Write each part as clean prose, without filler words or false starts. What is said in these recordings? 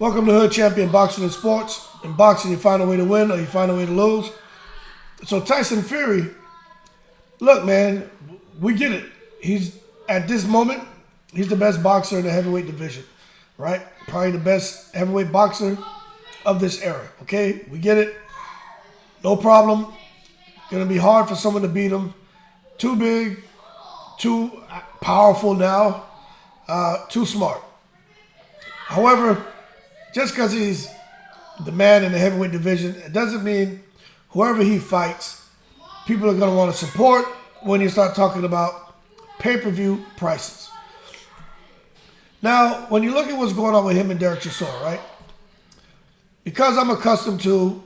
Welcome to Hood Champion Boxing and Sports. In boxing, you find a way to win or you find a way to lose. So Tyson Fury, look, man, we get it. He's, at this moment, he's the best boxer in the heavyweight division, right? Probably the best heavyweight boxer of this era, okay? We get it. No problem. Gonna be hard for someone to beat him. Too big, too powerful now, too smart. However, just because he's the man in the heavyweight division, it doesn't mean whoever he fights, people are going to want to support when you start talking about pay-per-view prices. Now, when you look at what's going on with him and Derek Chisora, right? Because I'm accustomed to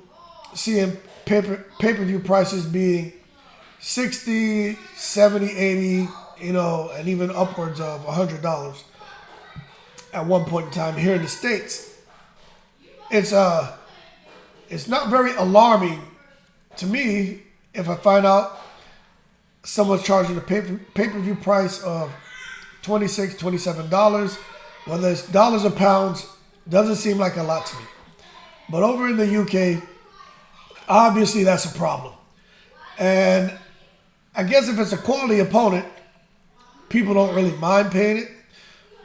seeing pay-per-view prices being 60, 70, 80, and even upwards of $100 at one point in time here in the States. It's not very alarming to me if I find out someone's charging a pay-per-view price of $26, $27, whether it's dollars or pounds, doesn't seem like a lot to me. But over in the UK, obviously that's a problem. And I guess if it's a quality opponent, people don't really mind paying it.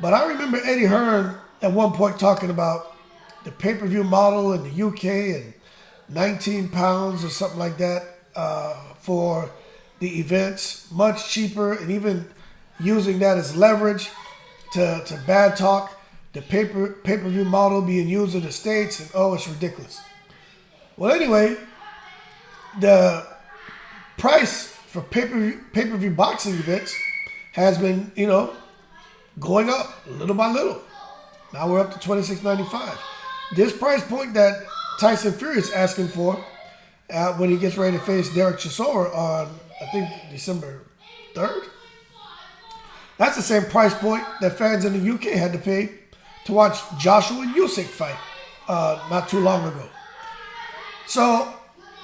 But I remember Eddie Hearn at one point talking about the pay-per-view model in the UK and 19 pounds or something like that for the events, much cheaper, and even using that as leverage to bad talk the pay-per-view model being used in the States, and it's ridiculous. Well, anyway, the price for pay-per-view boxing events has been, going up little by little. Now we're up to $26.95. This price point that Tyson Fury is asking for when he gets ready to face Derek Chisora on, I think, December 3rd. That's the same price point that fans in the UK had to pay to watch Joshua and Usyk fight not too long ago. So,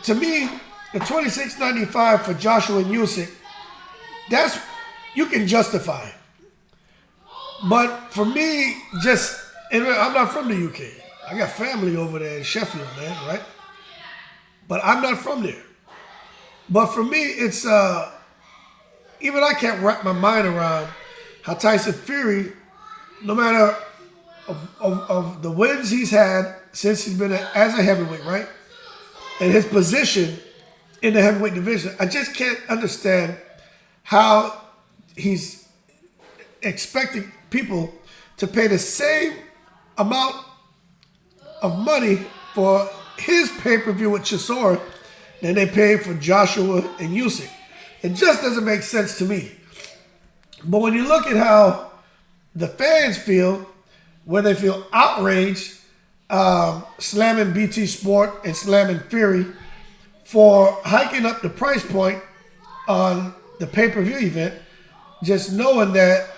to me, the $26.95 for Joshua and Usyk, that's, you can justify. But for me, I'm not from the UK. I got family over there in Sheffield, man, right? But I'm not from there. But for me, it's, even I can't wrap my mind around how Tyson Fury, no matter of the wins he's had since he's been as a heavyweight, right? And his position in the heavyweight division, I just can't understand how he's expecting people to pay the same amount of money for his pay-per-view with Chisora than they pay for Joshua and Usyk. It just doesn't make sense to me. But when you look at how the fans feel, where they feel outraged, slamming BT Sport and slamming Fury for hiking up the price point on the pay-per-view event, just knowing that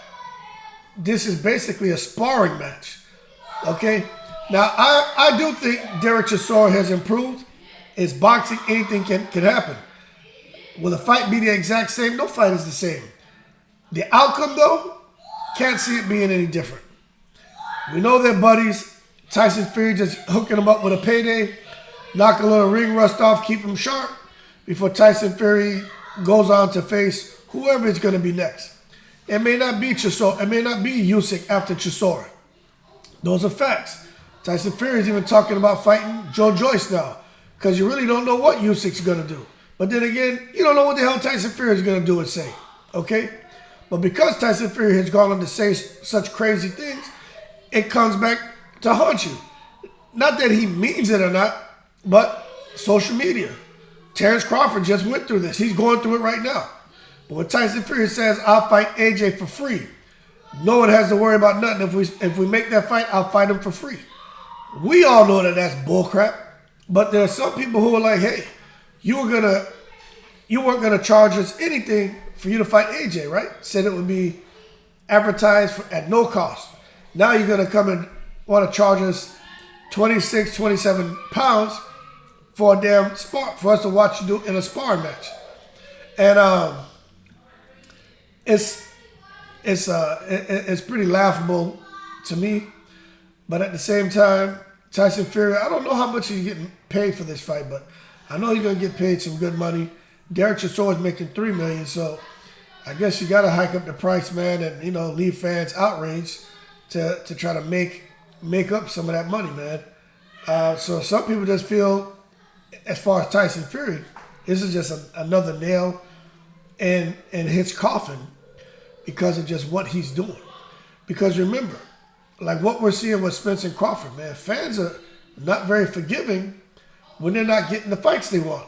this is basically a sparring match, okay? Now, I do think Derek Chisora has improved. It's boxing, anything can happen. Will the fight be the exact same? No fight is the same. The outcome, though, can't see it being any different. We know they're buddies. Tyson Fury just hooking him up with a payday, knock a little ring rust off, keep him sharp before Tyson Fury goes on to face whoever it's going to be next. It may not be Chisora. It may not be Usyk after Chisora. Those are facts. Tyson Fury is even talking about fighting Joe Joyce now because you really don't know what Usyk's going to do. But then again, you don't know what the hell Tyson Fury is going to do and say, okay? But because Tyson Fury has gone on to say such crazy things, it comes back to haunt you. Not that he means it or not, but social media. Terrence Crawford just went through this. He's going through it right now. But when Tyson Fury says, I'll fight AJ for free, no one has to worry about nothing. If we make that fight, I'll fight him for free. We all know that that's bullcrap. But there are some people who are like, hey, you weren't gonna charge us anything for you to fight AJ, right? Said it would be advertised at no cost. Now you're gonna come and want to charge us 26, 27 pounds for a damn spar, for us to watch you do in a sparring match. And it's pretty laughable to me. But at the same time, Tyson Fury, I don't know how much he's getting paid for this fight, but I know he's going to get paid some good money. Derek Chisora is making $3 million, so I guess you got to hike up the price, man, and, you know, leave fans outraged to try to make up some of that money, man. So some people just feel, as far as Tyson Fury, this is just another nail in his coffin because of just what he's doing. Because remember, like what we're seeing with Spence and Crawford, man, fans are not very forgiving when they're not getting the fights they want.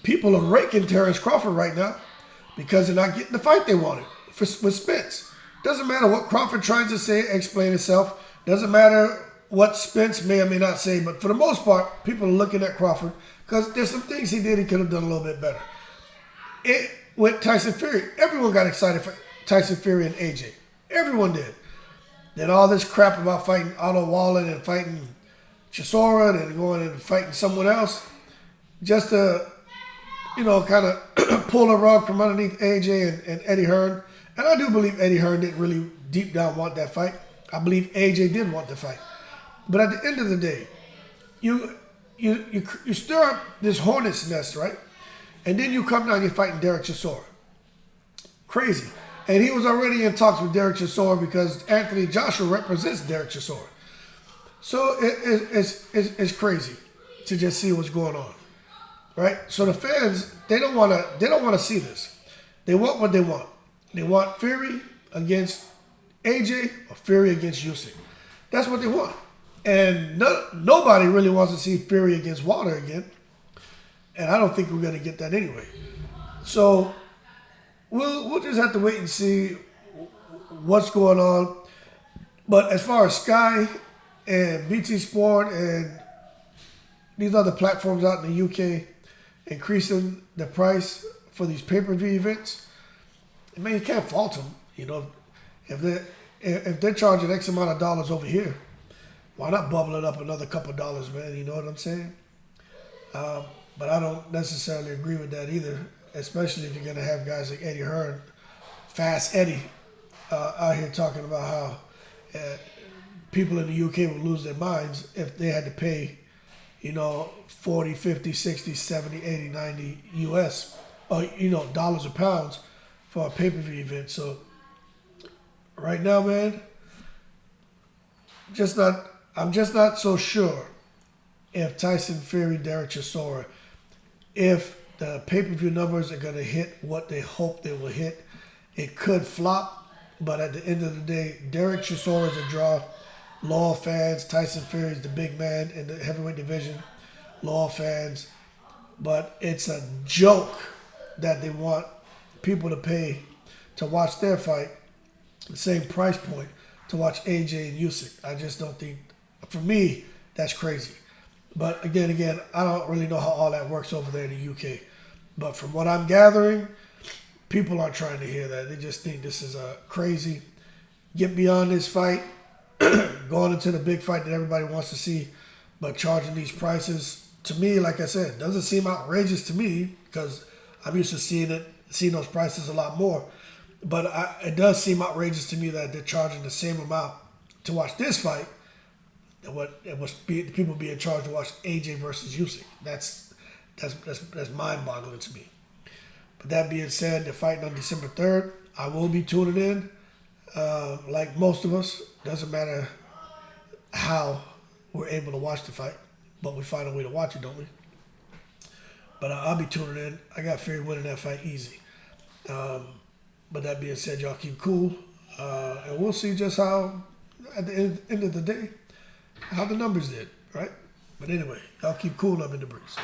People are raking Terrence Crawford right now because they're not getting the fight they wanted with Spence. Doesn't matter what Crawford tries to say, explain itself. Doesn't matter what Spence may or may not say, but for the most part, people are looking at Crawford because there's some things he did he could have done a little bit better. With Tyson Fury, everyone got excited for Tyson Fury and AJ. Everyone did. Then all this crap about fighting Otto Wallen and fighting Chisora and going and fighting someone else just to, you know, kind of pull the rug from underneath AJ and Eddie Hearn. And I do believe Eddie Hearn didn't really deep down want that fight. I believe AJ did want the fight. But at the end of the day, you stir up this hornet's nest, right? And then you come down, you're fighting Derek Chisora. Crazy. And he was already in talks with Derek Chisora because Anthony Joshua represents Derek Chisora. So it's crazy to just see what's going on, right? So the fans, they don't want to see this. They want what they want. They want Fury against AJ or Fury against Usyk. That's what they want. And nobody really wants to see Fury against Wilder again. And I don't think we're going to get that anyway. So we'll just have to wait and see what's going on. But as far as Sky and BT Sport and these other platforms out in the UK increasing the price for these pay-per-view events, I mean, you can't fault them. You know, if they're charging X amount of dollars over here, why not bubble it up another couple dollars, man? You know what I'm saying? But I don't necessarily agree with that either, especially if you're going to have guys like Eddie Hearn, Fast Eddie, out here talking about how people in the UK would lose their minds if they had to pay, you know, 40, 50, 60, 70, 80, 90 US, or, you know, dollars or pounds for a pay-per-view event. So right now, man, I'm just not so sure if Tyson Fury, Derek Chisora, if the pay-per-view numbers are going to hit what they hope they will hit. It could flop, but at the end of the day, Derek Chisora is a draw. Loyal fans. Tyson Fury is the big man in the heavyweight division. Loyal fans. But it's a joke that they want people to pay to watch their fight the same price point to watch AJ and Usyk. I just don't think, for me, that's crazy. But again, I don't really know how all that works over there in the UK. But from what I'm gathering, people aren't trying to hear that. They just think this is crazy. Get beyond this fight, going into the big fight that everybody wants to see, but charging these prices, to me, like I said, doesn't seem outrageous to me because I'm used to seeing those prices a lot more. But it does seem outrageous to me that they're charging the same amount to watch this fight than what it was people being charged to watch AJ versus Usyk. That's mind-boggling to me. But that being said, they're fighting on December 3rd. I will be tuning in, like most of us. Doesn't matter how we're able to watch the fight, but we find a way to watch it, don't we? But I'll be tuning in. I got Fury winning that fight easy. But that being said, y'all keep cool. And we'll see just how, at the end of the day, how the numbers did, right? But anyway, y'all keep cool. I'm in the breeze.